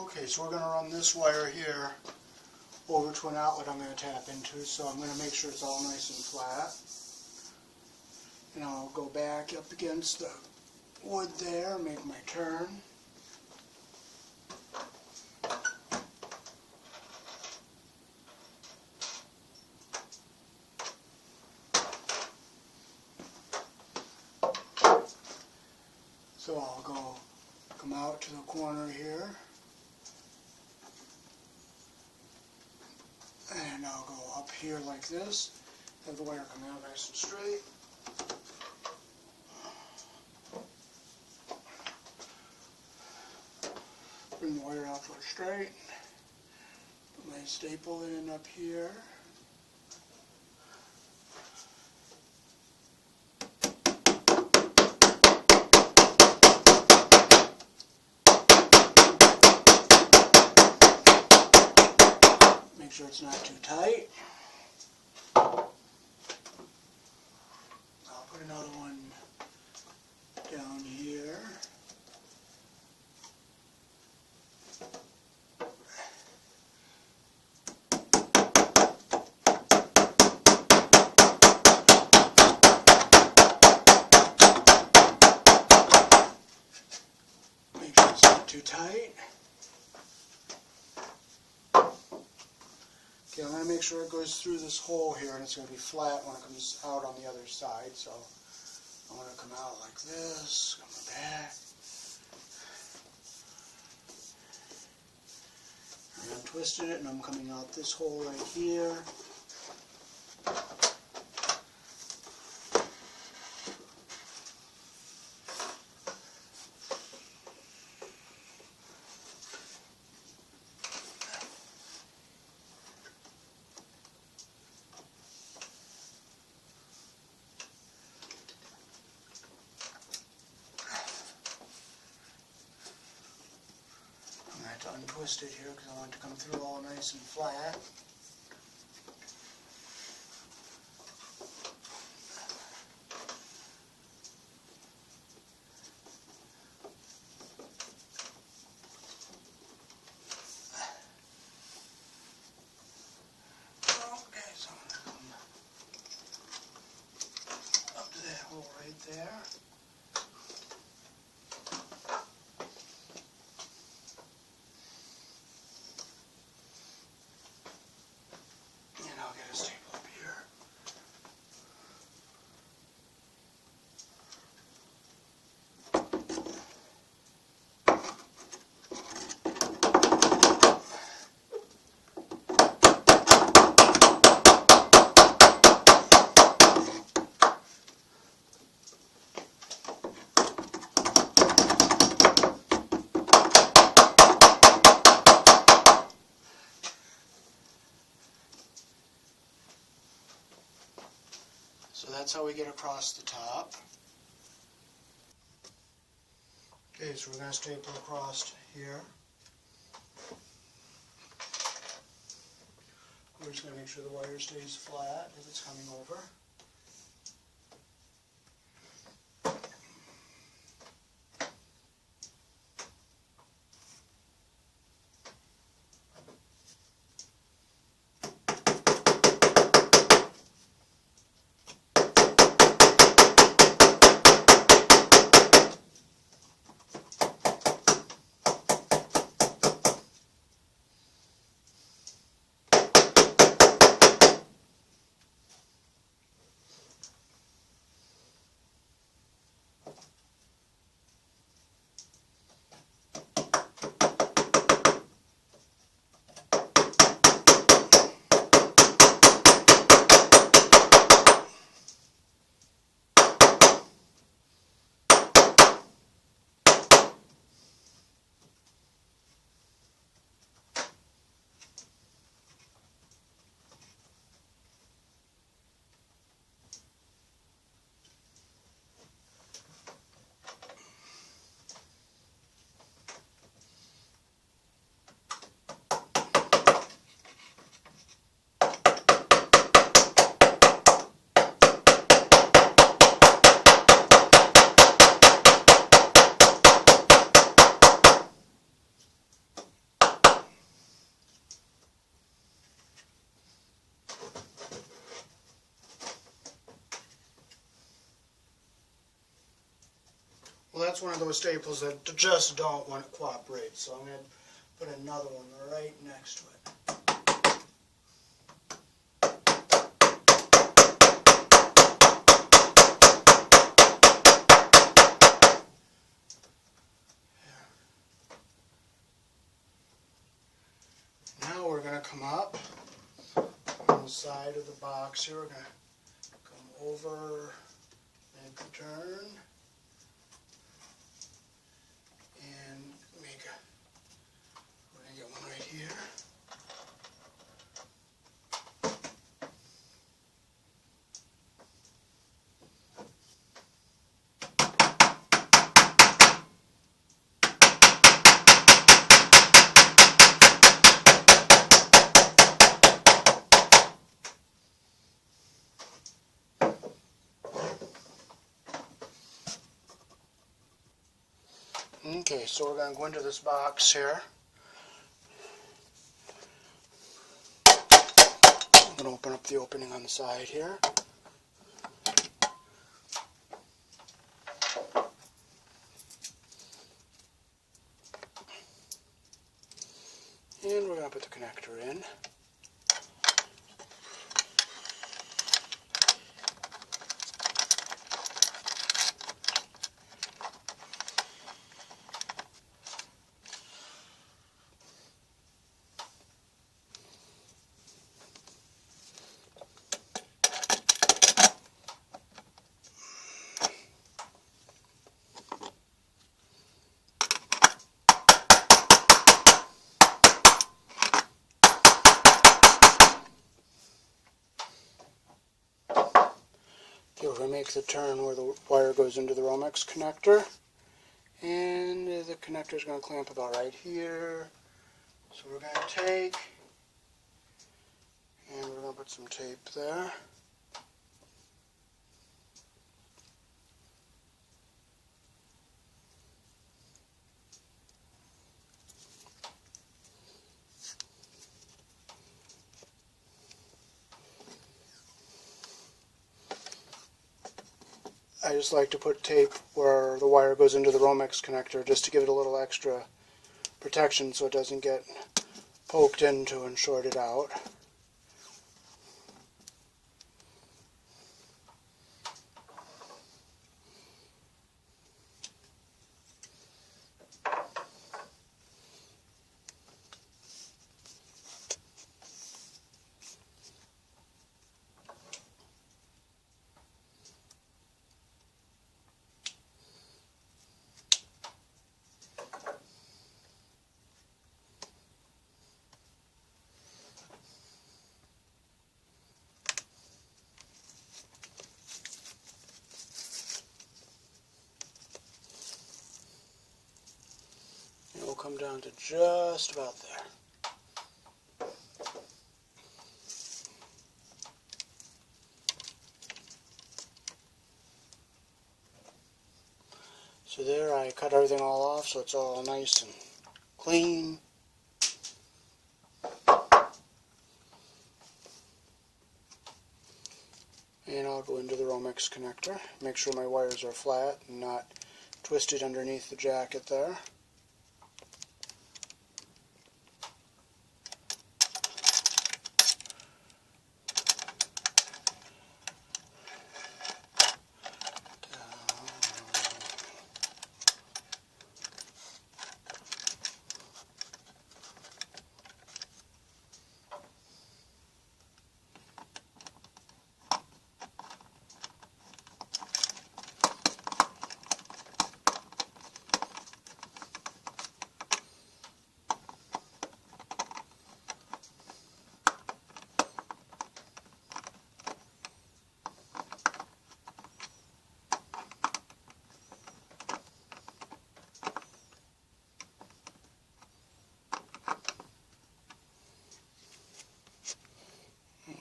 Okay, so we're going to run this wire here over to an outlet I'm going to tap into, so I'm going to make sure it's all nice and flat. And I'll go back up against the wood there, make my turn. So I'll come out to the corner here, and I'll go up here like this, have the wire come out nice and straight. Bring the wire out for straight, put my staple in up here. Make sure it's not too tight. I'll put another one down here. Make sure it's not too tight. Okay, I'm going to make sure it goes through this hole here, and it's going to be flat when it comes out on the other side. So I'm going to come out like this, come back. And I'm twisting it, and I'm coming out this hole right here. To untwist it here because I want it to come through all nice and flat. Okay, so I'm going to come up to that hole right there. So that's how we get across the top. Okay, so we're going to staple across here. We're just going to make sure the wire stays flat as it's coming over. that's one of those staples that just don't want to cooperate. So I'm going to put another one right next to it. Now we're going to come up on the side of the box here. We're going to come over, make the turn, and we're going to get one right here. Okay, so we're going to go into this box here. I'm going to open up the opening on the side here. And we're going to put the connector in. We're going to make the turn where the wire goes into the Romex connector, and the connector is going to clamp about right here. So we're going to take, and we're going to put some tape there. I just like to put tape where the wire goes into the Romex connector just to give it a little extra protection so it doesn't get poked into and shorted out. And we'll come down to just about there. So there, I cut everything all off so it's all nice and clean. And I'll go into the Romex connector, make sure my wires are flat and not twisted underneath the jacket there.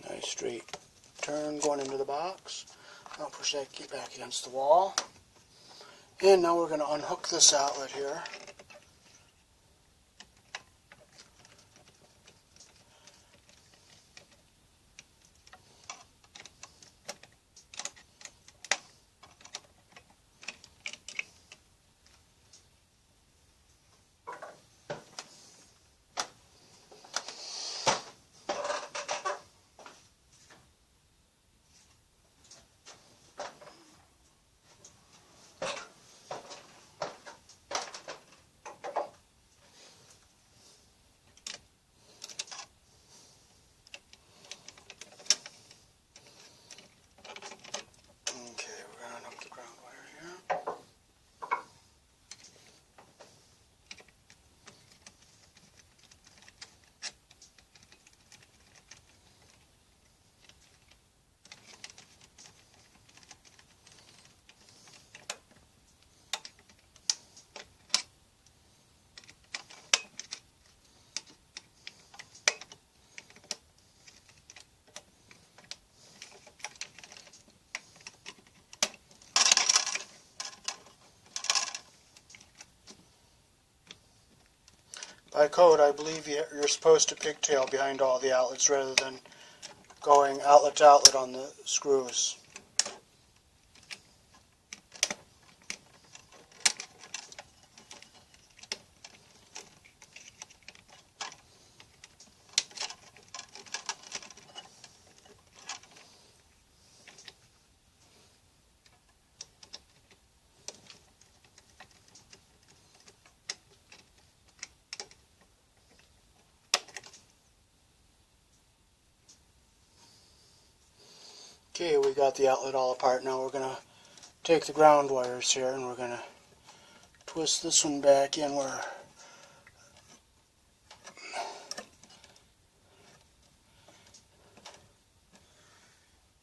Nice straight turn going into the box. I'll push that back against the wall. And now we're going to unhook this outlet here. By code, I believe you're supposed to pigtail behind all the outlets rather than going outlet to outlet on the screws. Okay, we got the outlet all apart. Now we're going to take the ground wires here and we're going to twist this one back in where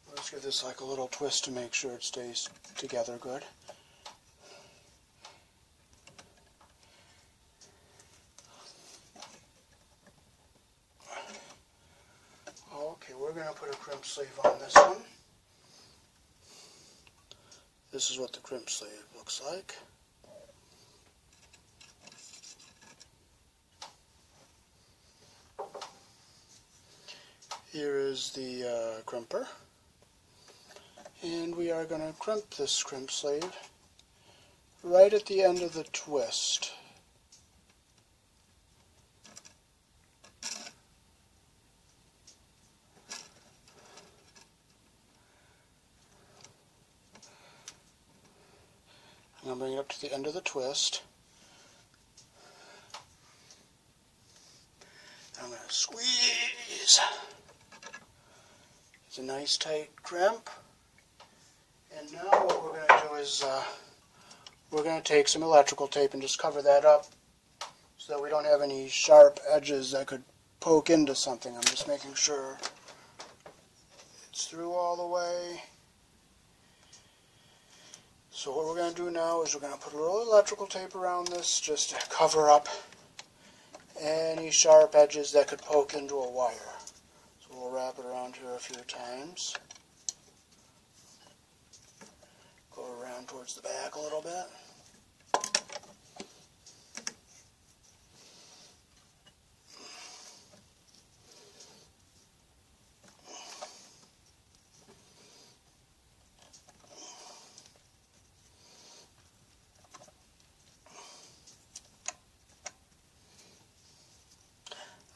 let's give this like a little twist to make sure it stays together good. Okay, we're going to put a crimp sleeve on this one. This is what the crimp sleeve looks like. Here is the crimper. And we are going to crimp this crimp sleeve right at the end of the twist. I'm going to bring it up to the end of the twist. I'm going to squeeze. It's a nice tight crimp. And now what we're going to do is we're going to take some electrical tape and just cover that up so that we don't have any sharp edges that could poke into something. I'm just making sure it's through all the way. So what we're going to do now is we're going to put a little electrical tape around this just to cover up any sharp edges that could poke into a wire. So we'll wrap it around here a few times. Go around towards the back a little bit.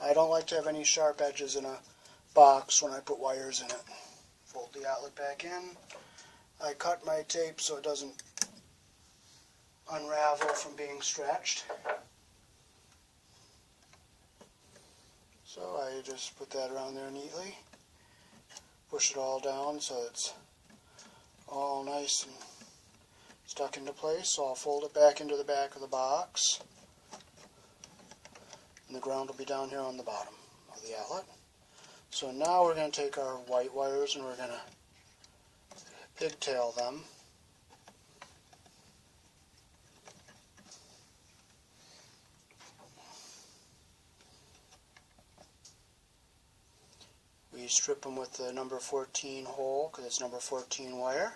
I don't like to have any sharp edges in a box when I put wires in it. Fold the outlet back in. I cut my tape so it doesn't unravel from being stretched. So I just put that around there neatly. Push it all down so it's all nice and stuck into place. So I'll fold it back into the back of the box. And the ground will be down here on the bottom of the outlet. So now we're going to take our white wires and we're going to pigtail them. We strip them with the number 14 hole because it's number 14 wire.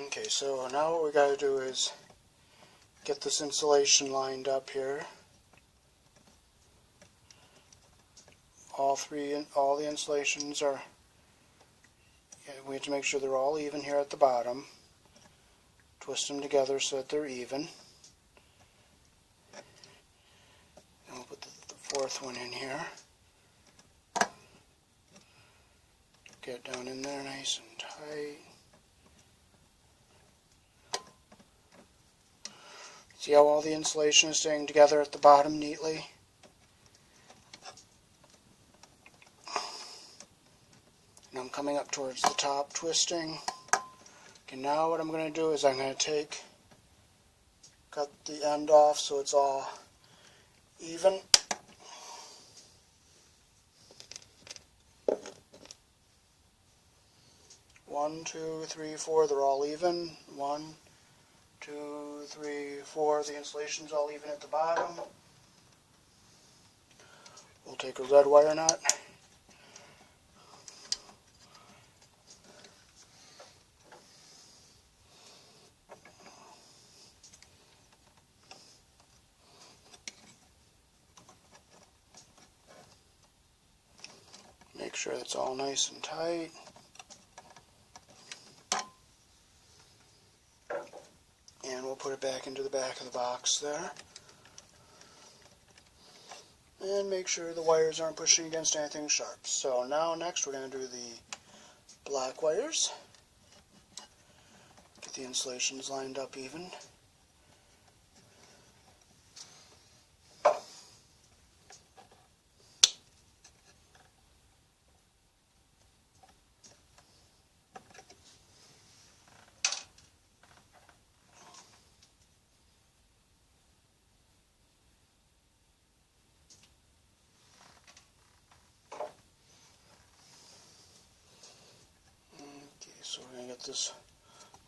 Okay, so now what we got to do is get this insulation lined up here. All the insulations are, we have to make sure they're all even here at the bottom. Twist them together so that they're even. And we'll put the fourth one in here. Get it down in there nice and tight. See how all the insulation is staying together at the bottom neatly? And I'm coming up towards the top, twisting. Okay, now what I'm going to do is I'm going to cut the end off so it's all even. One, two, three, four, they're all even. 1, 2, 3, 4, the insulation's all even at the bottom. take a red wire nut. Make sure it's all nice and tight. And we'll put it back into the back of the box there. And make sure the wires aren't pushing against anything sharp. So now next we're going to do the black wires. Get the insulations lined up even. So we're going to get this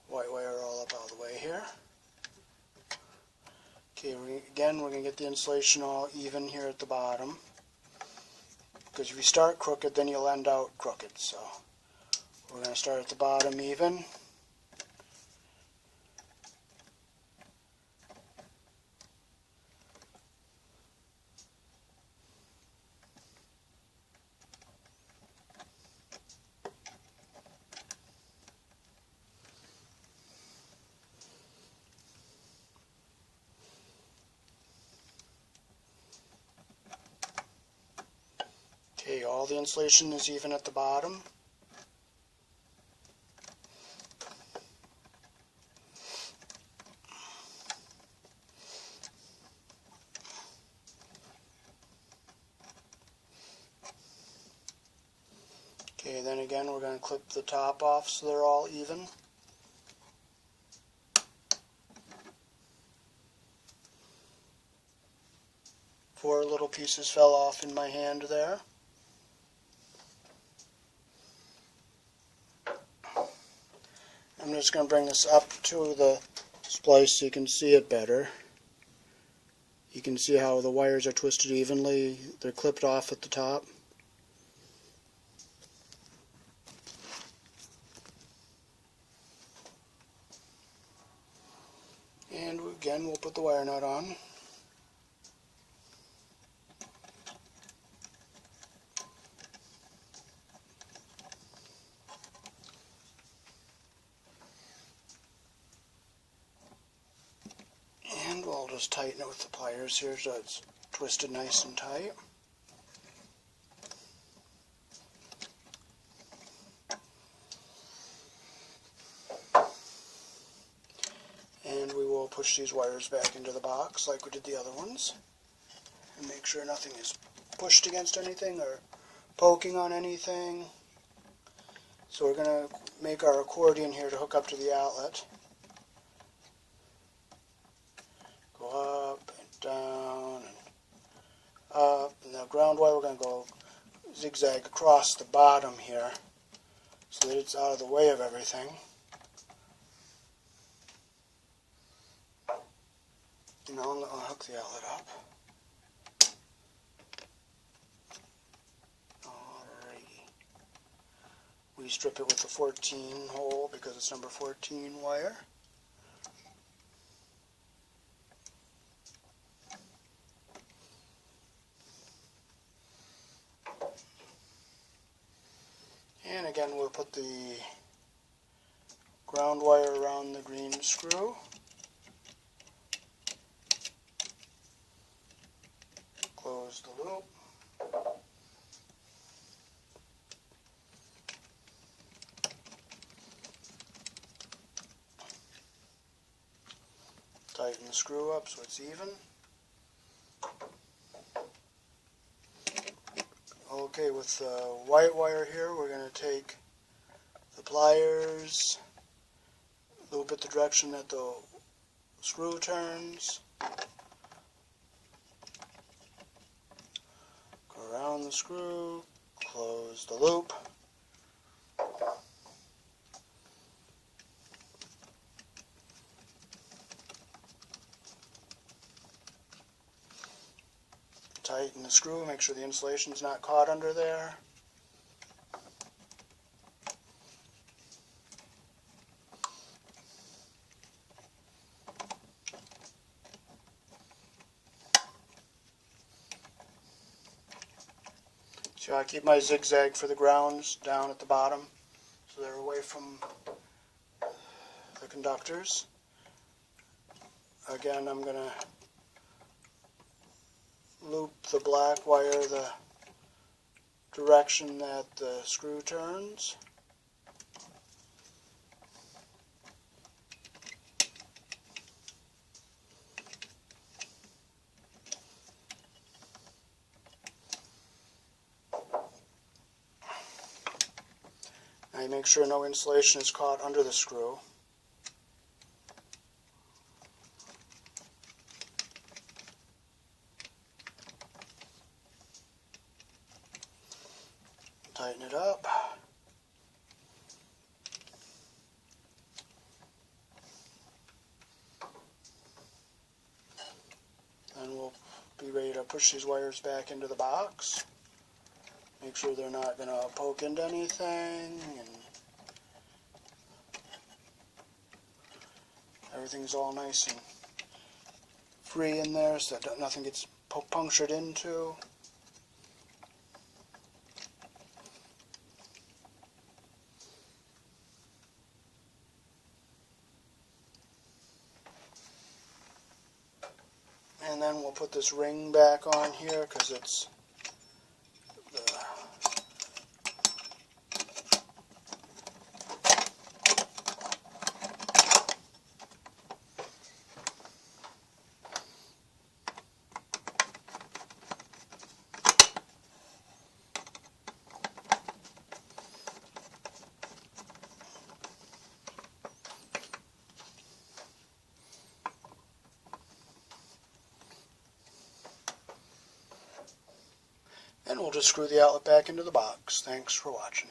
white wire all up out of the way here. Okay, again we're going to get the insulation all even here at the bottom. Because if you start crooked, then you'll end out crooked. So we're going to start at the bottom even. Okay, all the insulation is even at the bottom. Okay, then again we're going to clip the top off so they're all even. Four little pieces fell off in my hand there. I'm just going to bring this up to the splice so you can see it better. You can see how the wires are twisted evenly. They're clipped off at the top. And again, we'll put the wire nut on. And we'll just tighten it with the pliers here so it's twisted nice and tight. And we will push these wires back into the box like we did the other ones. And make sure nothing is pushed against anything or poking on anything. So we're going to make our accordion here to hook up to the outlet. Go up and down and up. And the ground wire we're going to go zigzag across the bottom here so that it's out of the way of everything. And I'll hook the outlet up. Alrighty. We strip it with the 14 hole because it's number 14 wire. And again we'll put the ground wire around the green screw. Close the loop. Tighten the screw up so it's even. Okay, with the white wire here, we're going to take the pliers, loop it the direction that the screw turns, go around the screw, close the loop, Tighten the screw, make sure the insulation's not caught under there. So I keep my zigzag for the grounds down at the bottom so they're away from the conductors. Again, I'm going to loop the black wire the direction that the screw turns. Now you make sure no insulation is caught under the screw. Tighten it up. Then we'll be ready to push these wires back into the box. Make sure they're not going to poke into anything, and everything's all nice and free in there so that nothing gets punctured into. And then we'll put this ring back on here because it's and we'll just screw the outlet back into the box. Thanks for watching.